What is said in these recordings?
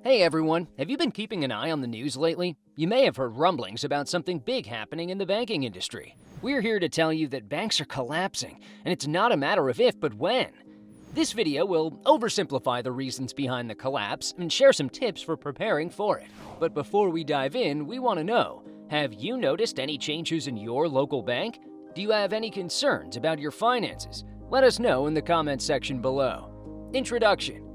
Hey everyone, have you been keeping an eye on the news lately? You may have heard rumblings about something big happening in the banking industry. We're here to tell you that banks are collapsing, and it's not a matter of if but when. This video will oversimplify the reasons behind the collapse and share some tips for preparing for it. But before we dive in, we want to know, have you noticed any changes in your local bank? Do you have any concerns about your finances? Let us know in the comments section below. Introduction.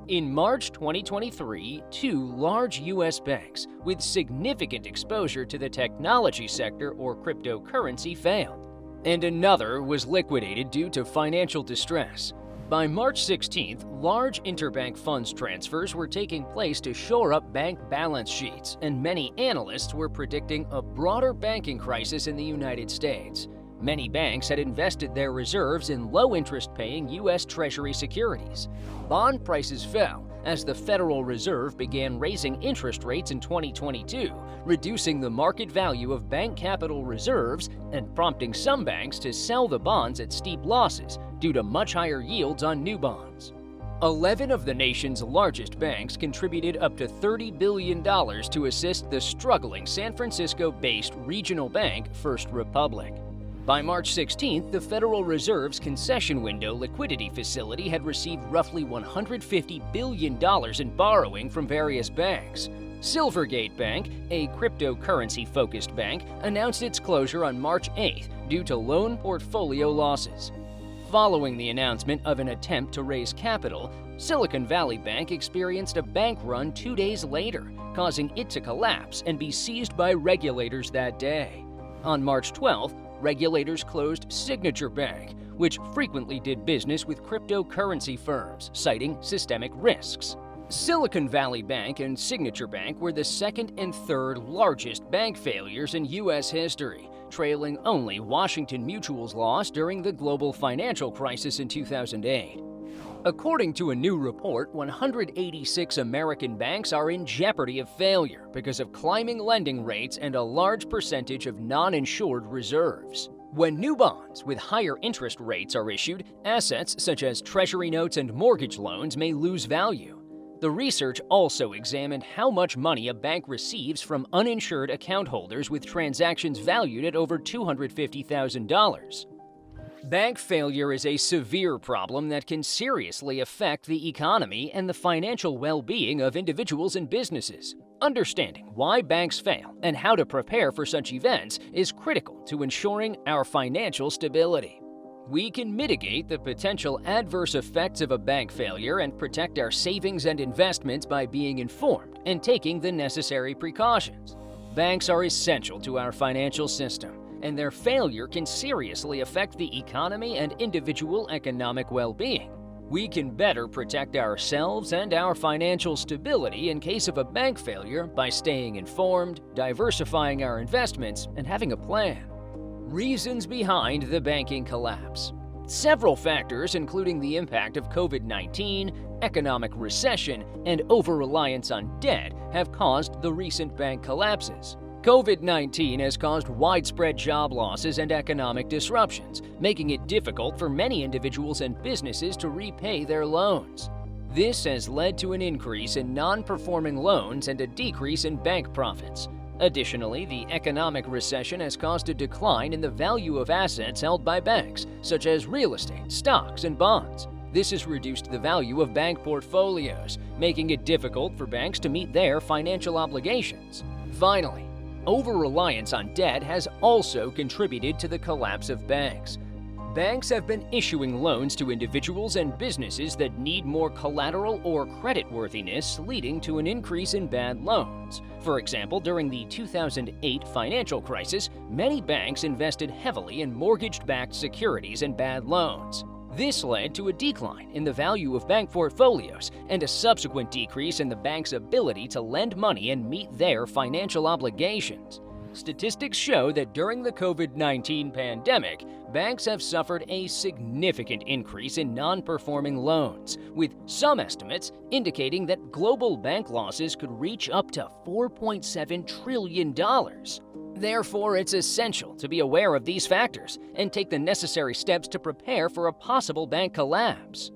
In March 2023, two large U.S. banks with significant exposure to the technology sector or cryptocurrency failed, and another was liquidated due to financial distress. By March 16th, large interbank funds transfers were taking place to shore up bank balance sheets, and many analysts were predicting a broader banking crisis in the United States. Many banks had invested their reserves in low-interest-paying U.S. Treasury securities. Bond prices fell as the Federal Reserve began raising interest rates in 2022, reducing the market value of bank capital reserves and prompting some banks to sell the bonds at steep losses due to much higher yields on new bonds. 11 of the nation's largest banks contributed up to $30 billion to assist the struggling San Francisco-based regional bank First Republic. By March 16th, the Federal Reserve's concession window liquidity facility had received roughly $150 billion in borrowing from various banks. Silvergate Bank, a cryptocurrency-focused bank, announced its closure on March 8th due to loan portfolio losses. Following the announcement of an attempt to raise capital, Silicon Valley Bank experienced a bank run 2 days later, causing it to collapse and be seized by regulators that day. On March 12th, regulators closed Signature Bank, which frequently did business with cryptocurrency firms, citing systemic risks. Silicon Valley Bank and Signature Bank were the second and third largest bank failures in U.S. history, trailing only Washington Mutual's loss during the global financial crisis in 2008. According to a new report, 186 American banks are in jeopardy of failure because of climbing lending rates and a large percentage of non-insured reserves. When new bonds with higher interest rates are issued, assets such as treasury notes and mortgage loans may lose value. The research also examined how much money a bank receives from uninsured account holders with transactions valued at over $250,000. Bank failure is a severe problem that can seriously affect the economy and the financial well-being of individuals and businesses. Understanding why banks fail and how to prepare for such events is critical to ensuring our financial stability. We can mitigate the potential adverse effects of a bank failure and protect our savings and investments by being informed and taking the necessary precautions. Banks are essential to our financial system, and their failure can seriously affect the economy and individual economic well-being. We can better protect ourselves and our financial stability in case of a bank failure by staying informed, diversifying our investments, and having a plan. Reasons behind the banking collapse. Several factors, including the impact of COVID-19, economic recession, and over-reliance on debt, have caused the recent bank collapses. COVID-19 has caused widespread job losses and economic disruptions, making it difficult for many individuals and businesses to repay their loans. This has led to an increase in non-performing loans and a decrease in bank profits. Additionally, the economic recession has caused a decline in the value of assets held by banks, such as real estate, stocks, and bonds. This has reduced the value of bank portfolios, making it difficult for banks to meet their financial obligations. Finally, over-reliance on debt has also contributed to the collapse of banks. Banks have been issuing loans to individuals and businesses that need more collateral or creditworthiness, leading to an increase in bad loans. For example, during the 2008 financial crisis, many banks invested heavily in mortgage-backed securities and bad loans. This led to a decline in the value of bank portfolios and a subsequent decrease in the bank's ability to lend money and meet their financial obligations. Statistics show that during the COVID-19 pandemic, banks have suffered a significant increase in non-performing loans, with some estimates indicating that global bank losses could reach up to $4.7 trillion. Therefore, it's essential to be aware of these factors and take the necessary steps to prepare for a possible bank collapse.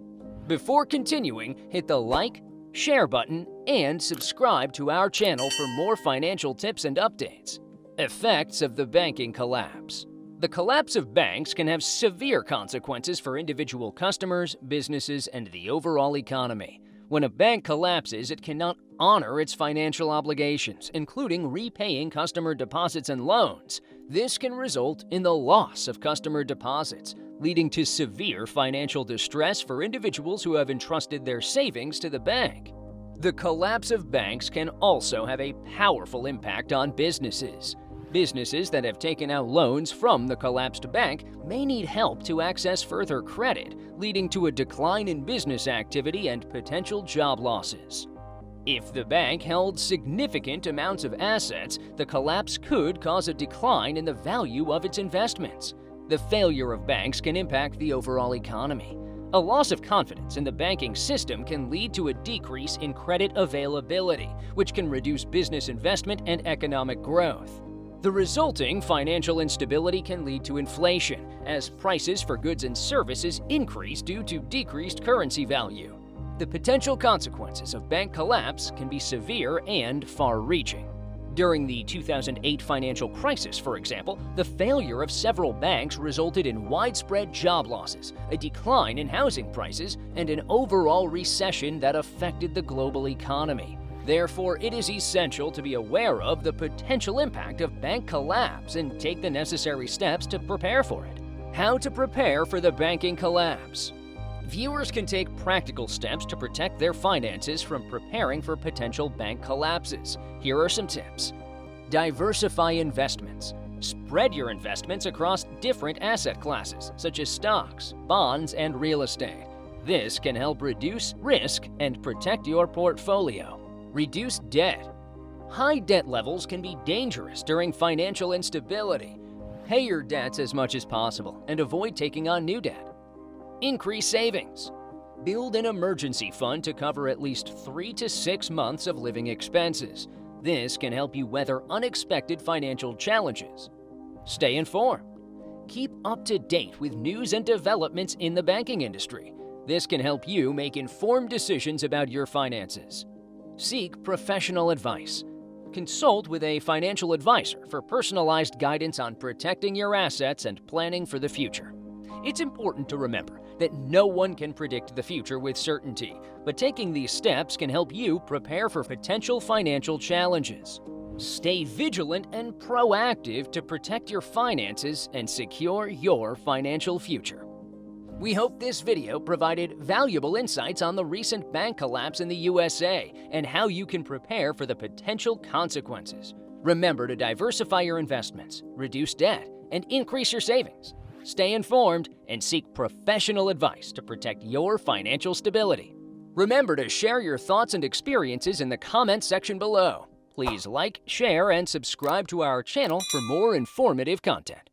Before continuing, hit the like, share button, and subscribe to our channel for more financial tips and updates. Effects of the banking collapse. The collapse of banks can have severe consequences for individual customers, businesses, and the overall economy. When a bank collapses, it cannot honor its financial obligations, including repaying customer deposits and loans. This can result in the loss of customer deposits, leading to severe financial distress for individuals who have entrusted their savings to the bank. The collapse of banks can also have a powerful impact on businesses. Businesses that have taken out loans from the collapsed bank may need help to access further credit, leading to a decline in business activity and potential job losses. If the bank held significant amounts of assets, the collapse could cause a decline in the value of its investments. The failure of banks can impact the overall economy. A loss of confidence in the banking system can lead to a decrease in credit availability, which can reduce business investment and economic growth. The resulting financial instability can lead to inflation, as prices for goods and services increase due to decreased currency value. The potential consequences of bank collapse can be severe and far-reaching. During the 2008 financial crisis, for example, the failure of several banks resulted in widespread job losses, a decline in housing prices, and an overall recession that affected the global economy. Therefore, it is essential to be aware of the potential impact of bank collapse and take the necessary steps to prepare for it. How to prepare for the banking collapse. Viewers can take practical steps to protect their finances from preparing for potential bank collapses. Here are some tips. Diversify investments. Spread your investments across different asset classes, such as stocks, bonds, and real estate. This can help reduce risk and protect your portfolio. Reduce debt. High debt levels can be dangerous during financial instability. Pay your debts as much as possible and avoid taking on new debt. Increase savings. Build an emergency fund to cover at least 3 to 6 months of living expenses. This can help you weather unexpected financial challenges. Stay informed. Keep up to date with news and developments in the banking industry. This can help you make informed decisions about your finances. Seek professional advice. Consult with a financial advisor for personalized guidance on protecting your assets and planning for the future. It's important to remember that no one can predict the future with certainty, but taking these steps can help you prepare for potential financial challenges. Stay vigilant and proactive to protect your finances and secure your financial future. We hope this video provided valuable insights on the recent bank collapse in the USA and how you can prepare for the potential consequences. Remember to diversify your investments, reduce debt, and increase your savings. Stay informed and seek professional advice to protect your financial stability. Remember to share your thoughts and experiences in the comments section below. Please like, share, and subscribe to our channel for more informative content.